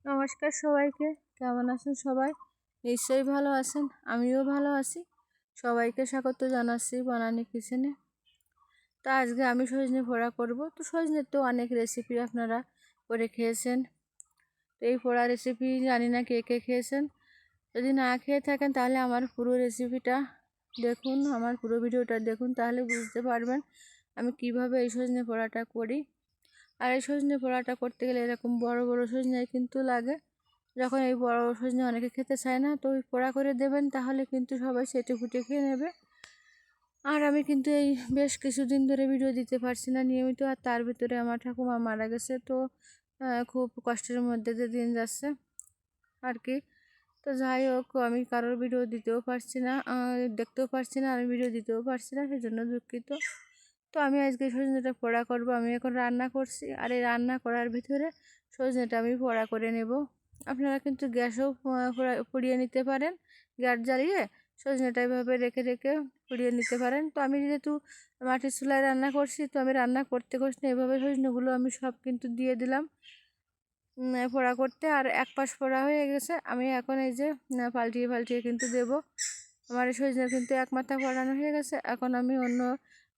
নমস্কার সবাইকে, কেমন আছেন সবাই? নিশ্চয়ই ভালো আছেন, আমিও ভালো আছি। সবাইকে স্বাগত জানাচ্ছি বনানী কিচেনে। তো আজকে আমি সজনে পোড়া করব। তো সজনের তো অনেক রেসিপি আপনারা করে খেয়েছেন। তো এই পোড়া রেসিপি জানি না কে কে খেয়েছেন। যদি না খেয়ে থাকেন তাহলে আমার পুরো রেসিপিটা দেখুন, আমার পুরো ভিডিওটা দেখুন, তাহলে বুঝতে পারবেন আমি কিভাবে এই সজনে পোড়াটা করি। আর এই সজনে পোড়াটা করতে গেলে এরকম বড় বড় সজনে কিন্তু লাগে। যখন এই বড় সজনে অনেকে খেতে চায় না, তো ওই পোড়া করে দেবেন, তাহলে কিন্তু সবাই সেটে ফুটে খেয়ে নেবে। আর আমি কিন্তু এই বেশ কিছুদিন ধরে ভিডিও দিতে পারছি না নিয়মিত, আর তার ভিতরে আমার ঠাকুমা মারা গেছে। তো খুব কষ্টের মধ্যে দিয়ে দিন যাচ্ছে আর কি। তো যাই হোক, আমি কারোর ভিডিও দিতেও পারছি না, দেখতেও পারছি না, আমি ভিডিও দিতেও পারছি না, সেজন্য দুঃখিত। তো আমি আজকে সজনেটা পোড়া করব। আমি এখন রান্না করছি, আর এই রান্না করার ভিতরে সজনেটা আমি পোড়া করে নেব। আপনারা কিন্তু গ্যাসেও পুড়িয়ে নিতে পারেন, গ্যাস জ্বালিয়ে সজনেটা এভাবে রেখে রেখে পুড়িয়ে নিতে পারেন। তো আমি যেহেতু মাটির চুলায় রান্না করছি, তো আমি রান্না করতে করতে এভাবে সজনেগুলো আমি সব কিন্তু দিয়ে দিলাম পোড়া করতে। আর এক পাশ পোড়া হয়ে গেছে, আমি এখন এই যে পাল্টিয়ে পাল্টিয়ে কিন্তু দেব। আমার এই সজনে কিন্তু এক মাথা পোড়ানো হয়ে গেছে, এখন আমি অন্য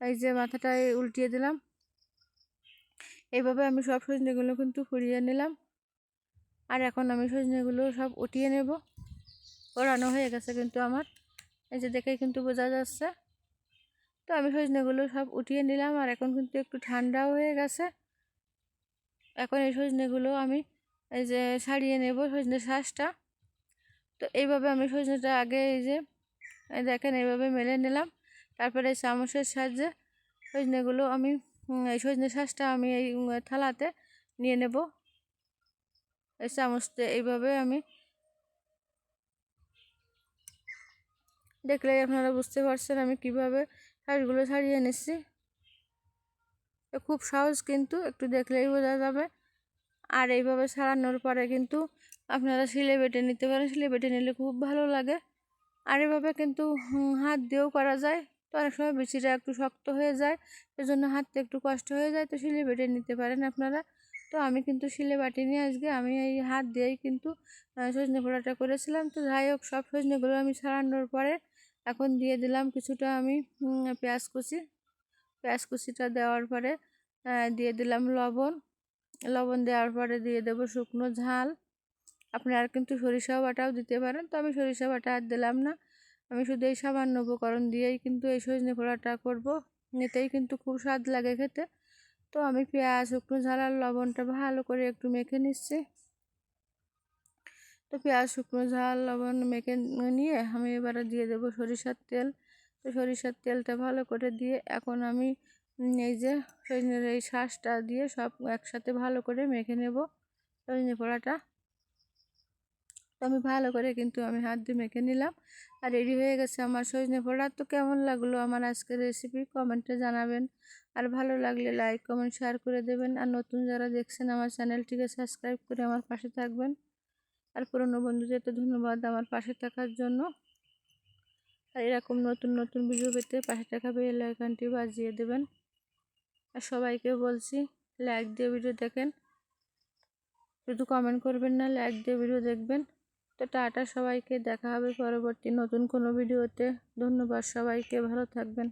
এই যে মাথাটায় উল্টিয়ে দিলাম। এইভাবে আমি সব সজনেগুলো কিন্তু পুড়িয়ে নিলাম। আর এখন আমি সজনেগুলো সব উঠিয়ে নেব। পোড়ানো হয়ে গেছে কিন্তু আমার, এই যে দেখেই কিন্তু বোঝা যাচ্ছে। তো আমি সজনেগুলো সব উঠিয়ে নিলাম, আর এখন কিন্তু একটু ঠান্ডাও হয়ে গেছে। এখন এই সজনেগুলো আমি এই যে ছাড়িয়ে নেব, সজনের শাঁসটা। তো এইভাবে আমি সজনেটা আগে এই যে দেখেন এইভাবে মেলে নিলাম। তারপরে এই চামচের সাহায্যে সজনেগুলো আমি এই সজনে শাঁসটা আমি এই থালাতে নিয়ে নেব। এই চামচতে এইভাবে আমি, দেখলেই আপনারা বুঝতে পারছেন আমি কিভাবে শাঁসগুলো ছাড়িয়ে নিচ্ছি। খুব সহজ, কিন্তু একটু দেখলেই বোঝা যাবে। আর এইভাবে ছাড়ানোর পরে কিন্তু আপনারা শিলে বেটে নিতে পারেন, শিলে বেটে নিলে খুব ভালো লাগে। আর এভাবে কিন্তু হাত দিয়েও করা যায়। তো অনেক সময় বিচিটা একটু শক্ত হয়ে যায়, সেজন্য হাতটা একটু কষ্ট হয়ে যায়, তো শিলে বেটে নিতে পারেন আপনারা। তো আমি কিন্তু শিলে বাটিনি, আজকে আমি এই হাত দিয়েই কিন্তু সজনে পোড়াটা করেছিলাম। তো যাই হোক, সব সজনেগুলো আমি ছাড়ানোর পরে এখন দিয়ে দিলাম কিছুটা আমি পেঁয়াজ কুচি। পেঁয়াজ কুচিটা দেওয়ার পরে দিয়ে দিলাম লবণ। লবণ দেওয়ার পরে দিয়ে দেবো শুকনো ঝাল। আপনারা কিন্তু সরিষা বাটাও দিতে পারেন, তো আমি সরিষা বাটা আর দিলাম না। আমি শুধু এই সামান্য উপকরণ দিয়েই কিন্তু এই সজনে পোড়াটা করব। এতেই কিন্তু খুব স্বাদ লাগে খেতে। তো আমি পেঁয়াজ, শুকনো ঝাল আর লবণটা ভালো করে একটু মেখে নিচ্ছি। তো পেঁয়াজ, শুকনো ঝাল, লবণ মেখে নিয়ে আমি এবারে দিয়ে দেবো সরিষার তেল। তো সরিষার তেলটা ভালো করে দিয়ে এখন আমি এই যে সজনের এই শাঁসটা দিয়ে সব একসাথে ভালো করে মেখে নেব সজনে পোড়াটা। তো আমি ভালো করে কিন্তু আমি হাত দিয়ে মেখে নিলাম, আর রেডি হয়ে গেছে আমার সজনে পোড়া। তো কেমন লাগলো আমার আজকের রেসিপি কমেন্টে জানাবেন। আর ভালো লাগলে লাইক, কমেন্ট, শেয়ার করে দেবেন। আর নতুন যারা দেখছেন আমার চ্যানেলটিকে সাবস্ক্রাইব করে আমার পাশে থাকবেন। আর পুরনো বন্ধুদেরকে ধন্যবাদ আমার পাশে থাকার জন্য। আর এরকম নতুন নতুন ভিডিও পেতে পাশে থাকা বেল আইকনটি বাজিয়ে দেবেন। আর সবাইকে বলছি লাইক দিয়ে ভিডিও দেখেন, শুধু কমেন্ট করবেন না, লাইক দিয়ে ভিডিও দেখবেন। তো টাটা সবাইকে, দেখা হবে পরবর্তী নতুন কোনো ভিডিওতে। ধন্যবাদ সবাইকে, ভালো থাকবেন।